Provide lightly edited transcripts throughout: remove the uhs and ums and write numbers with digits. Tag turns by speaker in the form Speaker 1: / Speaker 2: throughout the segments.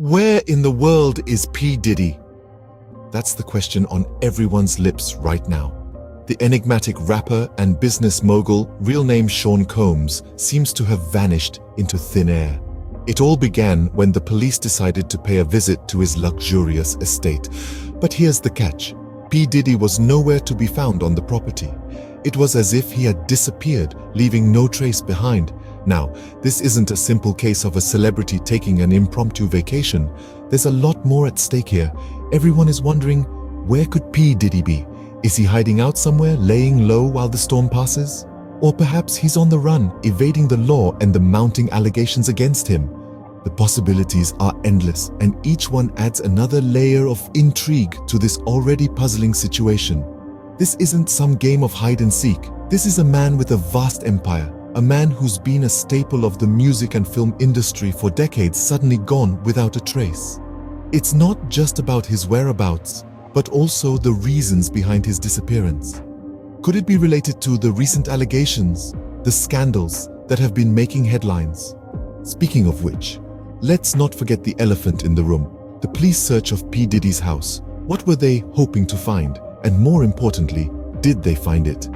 Speaker 1: Where in the world is P Diddy? That's the question on everyone's lips right now. The enigmatic rapper and business mogul, real name Sean Combs, seems to have vanished into thin air. It all began when the police decided to pay a visit to his luxurious estate. But here's the catch. P Diddy was nowhere to be found on the property. It was as if he had disappeared, leaving no trace behind. Now, this isn't a simple case of a celebrity taking an impromptu vacation. There's a lot more at stake here. Everyone is wondering, where could P Diddy be? Is he hiding out somewhere, laying low while the storm passes? Or perhaps he's on the run, evading the law and the mounting allegations against him. The possibilities are endless, and each one adds another layer of intrigue to this already puzzling situation. This isn't some game of hide and seek. This is a man with a vast empire, a man who's been a staple of the music and film industry for decades, suddenly gone without a trace. It's not just about his whereabouts, but also the reasons behind his disappearance. Could it be related to the recent allegations, the scandals that have been making headlines? Speaking of which, let's not forget the elephant in the room, the police search of P Diddy's house. What were they hoping to find? And more importantly, did they find it?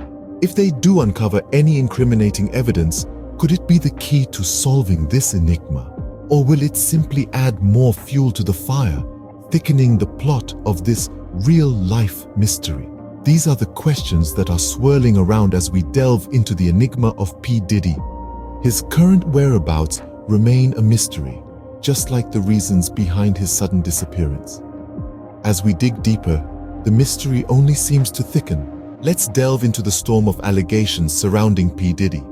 Speaker 1: If they do uncover any incriminating evidence, could it be the key to solving this enigma? Or will it simply add more fuel to the fire, thickening the plot of this real-life mystery? These are the questions that are swirling around as we delve into the enigma of P Diddy. His current whereabouts remain a mystery, just like the reasons behind his sudden disappearance. As we dig deeper, the mystery only seems to thicken. Let's delve into the storm of allegations surrounding P Diddy.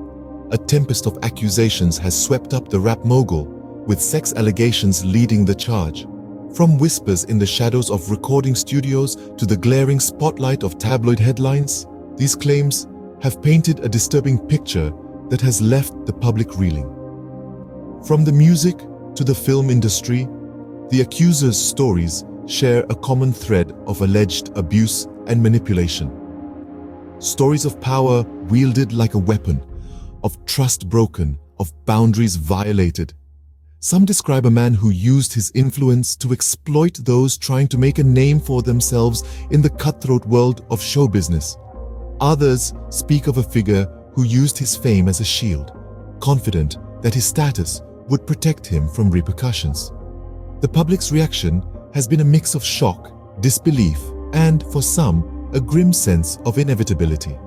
Speaker 1: A tempest of accusations has swept up the rap mogul, with sex allegations leading the charge. From whispers in the shadows of recording studios to the glaring spotlight of tabloid headlines, these claims have painted a disturbing picture that has left the public reeling. From the music to the film industry, the accusers' stories share a common thread of alleged abuse and manipulation. Stories of power wielded like a weapon, of trust broken, of boundaries violated. Some describe a man who used his influence to exploit those trying to make a name for themselves in the cutthroat world of show business. Others speak of a figure who used his fame as a shield, confident that his status would protect him from repercussions. The public's reaction has been a mix of shock, disbelief, and, for some, a grim sense of inevitability.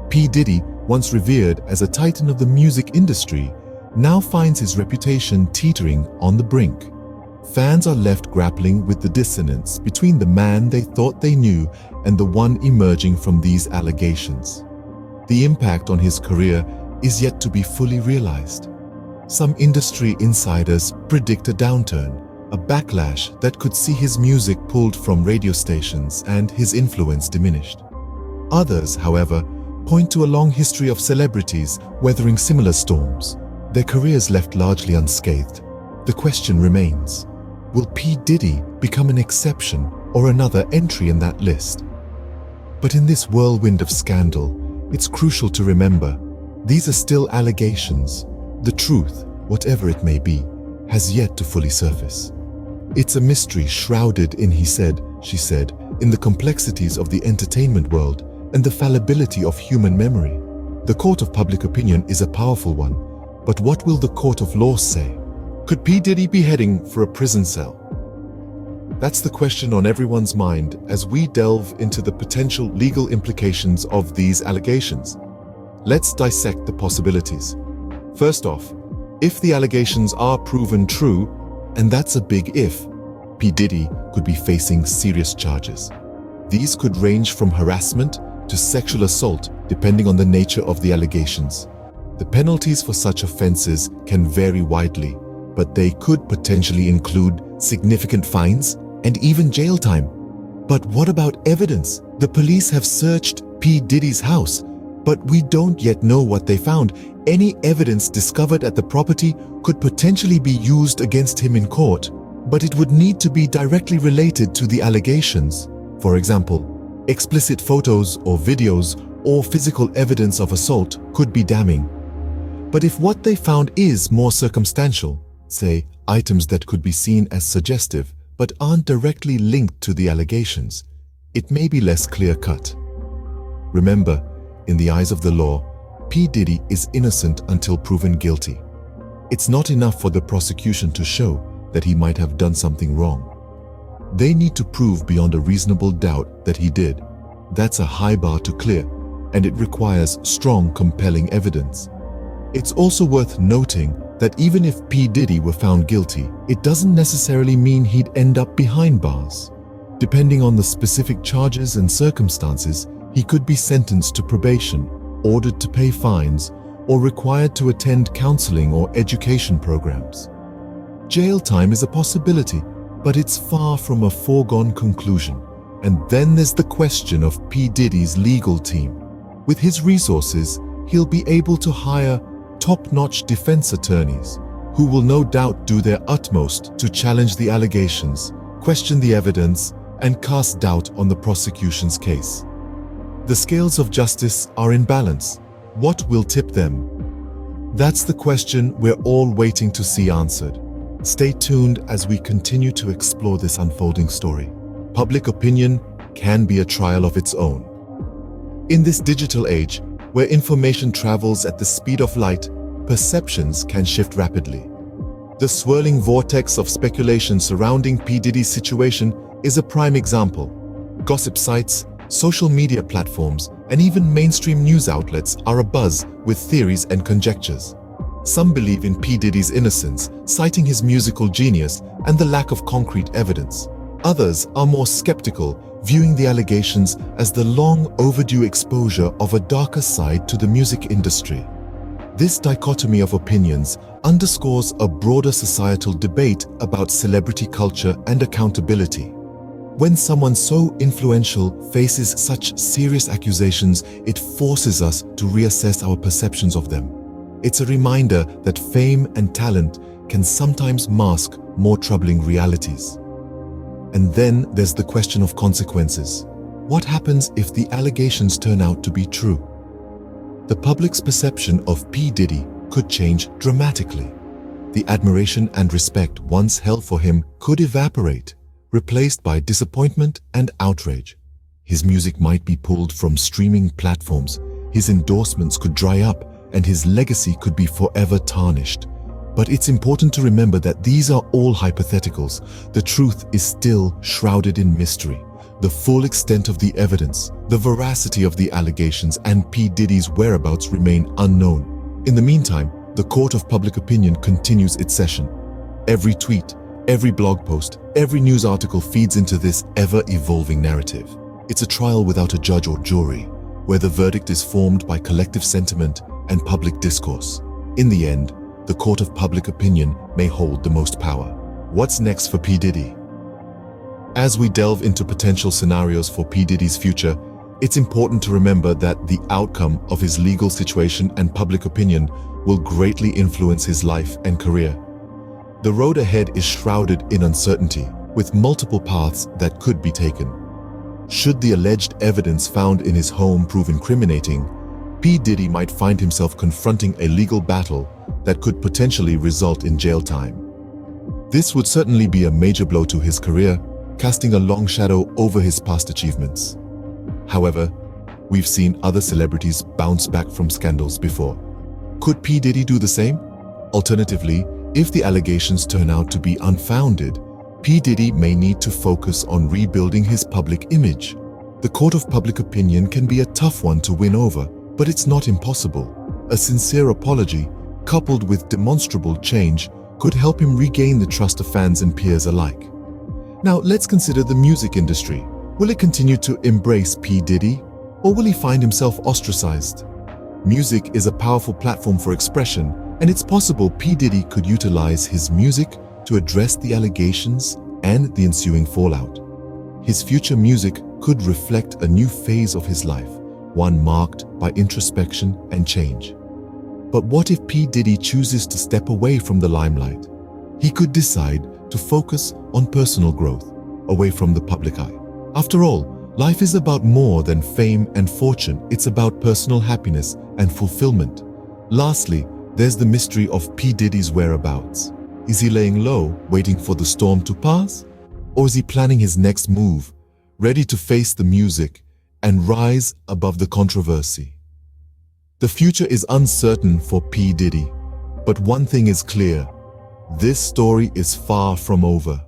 Speaker 1: P Diddy, once revered as a titan of the music industry, now finds his reputation teetering on the brink. Fans are left grappling with the dissonance between the man they thought they knew and the one emerging from these allegations. The impact on his career is yet to be fully realized. Some industry insiders predict a downturn, a backlash that could see his music pulled from radio stations and his influence diminished. Others, however, point to a long history of celebrities weathering similar storms, their careers left largely unscathed. The question remains, will P Diddy become an exception or another entry in that list? But in this whirlwind of scandal, it's crucial to remember, these are still allegations. The truth, whatever it may be, has yet to fully surface. It's a mystery shrouded in he said, she said, in the complexities of the entertainment world and the fallibility of human memory. The court of public opinion is a powerful one, but what will the court of law say? Could P Diddy be heading for a prison cell? That's the question on everyone's mind as we delve into the potential legal implications of these allegations. Let's dissect the possibilities. First off, if the allegations are proven true, and that's a big if, P Diddy could be facing serious charges. These could range from harassment to sexual assault, depending on the nature of the allegations. The penalties for such offenses can vary widely, but they could potentially include significant fines and even jail time. But what about evidence? The police have searched P Diddy's house, but we don't yet know what they found. Any evidence discovered at the property could potentially be used against him in court, but it would need to be directly related to the allegations. For example, explicit photos or videos or physical evidence of assault could be damning. But if what they found is more circumstantial, say items that could be seen as suggestive but aren't directly linked to the allegations, it may be less clear-cut. Remember, in the eyes of the law, P. Diddy is innocent until proven guilty. It's not enough for the prosecution to show that he might have done something wrong. They need to prove beyond a reasonable doubt that he did. That's a high bar to clear, and it requires strong, compelling evidence. It's also worth noting that even if P. Diddy were found guilty, it doesn't necessarily mean he'd end up behind bars. Depending on the specific charges and circumstances, he could be sentenced to probation, ordered to pay fines, or required to attend counseling or education programs. Jail time is a possibility, but it's far from a foregone conclusion. And then there's the question of P. Diddy's legal team. With his resources, he'll be able to hire top-notch defense attorneys who will no doubt do their utmost to challenge the allegations, question the evidence, and cast doubt on the prosecution's case. The scales of justice are in balance. What will tip them? That's the question we're all waiting to see answered. Stay tuned as we continue to explore this unfolding story. Public opinion can be a trial of its own. In this digital age, where information travels at the speed of light, perceptions can shift rapidly. The swirling vortex of speculation surrounding P. Diddy's situation is a prime example. Gossip sites, social media platforms, and even mainstream news outlets are abuzz with theories and conjectures. Some believe in P. Diddy's innocence, citing his musical genius and the lack of concrete evidence. Others are more skeptical, viewing the allegations as the long overdue exposure of a darker side to the music industry. This dichotomy of opinions underscores a broader societal debate about celebrity culture and accountability. When someone so influential faces such serious accusations, it forces us to reassess our perceptions of them. It's a reminder that fame and talent can sometimes mask more troubling realities. And then there's the question of consequences. What happens if the allegations turn out to be true? The public's perception of P. Diddy could change dramatically. The admiration and respect once held for him could evaporate, replaced by disappointment and outrage. His music might be pulled from streaming platforms, his endorsements could dry up, and his legacy could be forever tarnished. But it's important to remember that these are all hypotheticals. The truth is still shrouded in mystery. The full extent of the evidence, the veracity of the allegations, and P. Diddy's whereabouts remain unknown. In the meantime, the court of public opinion continues its session. Every tweet, every blog post, every news article feeds into this ever-evolving narrative. It's a trial without a judge or jury, where the verdict is formed by collective sentiment and public discourse. In the end, the court of public opinion may hold the most power. What's next for P. Diddy? As we delve into potential scenarios for P. Diddy's future, it's important to remember that the outcome of his legal situation and public opinion will greatly influence his life and career. The road ahead is shrouded in uncertainty, with multiple paths that could be taken. Should the alleged evidence found in his home prove incriminating, P. Diddy might find himself confronting a legal battle that could potentially result in jail time. This would certainly be a major blow to his career, casting a long shadow over his past achievements. However, we've seen other celebrities bounce back from scandals before. Could P. Diddy do the same? Alternatively, if the allegations turn out to be unfounded, P. Diddy may need to focus on rebuilding his public image. The court of public opinion can be a tough one to win over, but it's not impossible. A sincere apology, coupled with demonstrable change, could help him regain the trust of fans and peers alike. Now, let's consider the music industry. Will it continue to embrace P. Diddy, or will he find himself ostracized? Music is a powerful platform for expression, and it's possible P. Diddy could utilize his music to address the allegations and the ensuing fallout. His future music could reflect a new phase of his life, one marked by introspection and change. But what if P. Diddy chooses to step away from the limelight? He could decide to focus on personal growth, away from the public eye. After all, life is about more than fame and fortune. It's about personal happiness and fulfillment. Lastly, there's the mystery of P. Diddy's whereabouts. Is he laying low, waiting for the storm to pass? Or is he planning his next move, ready to face the music and rise above the controversy? The future is uncertain for P. Diddy, but one thing is clear: this story is far from over.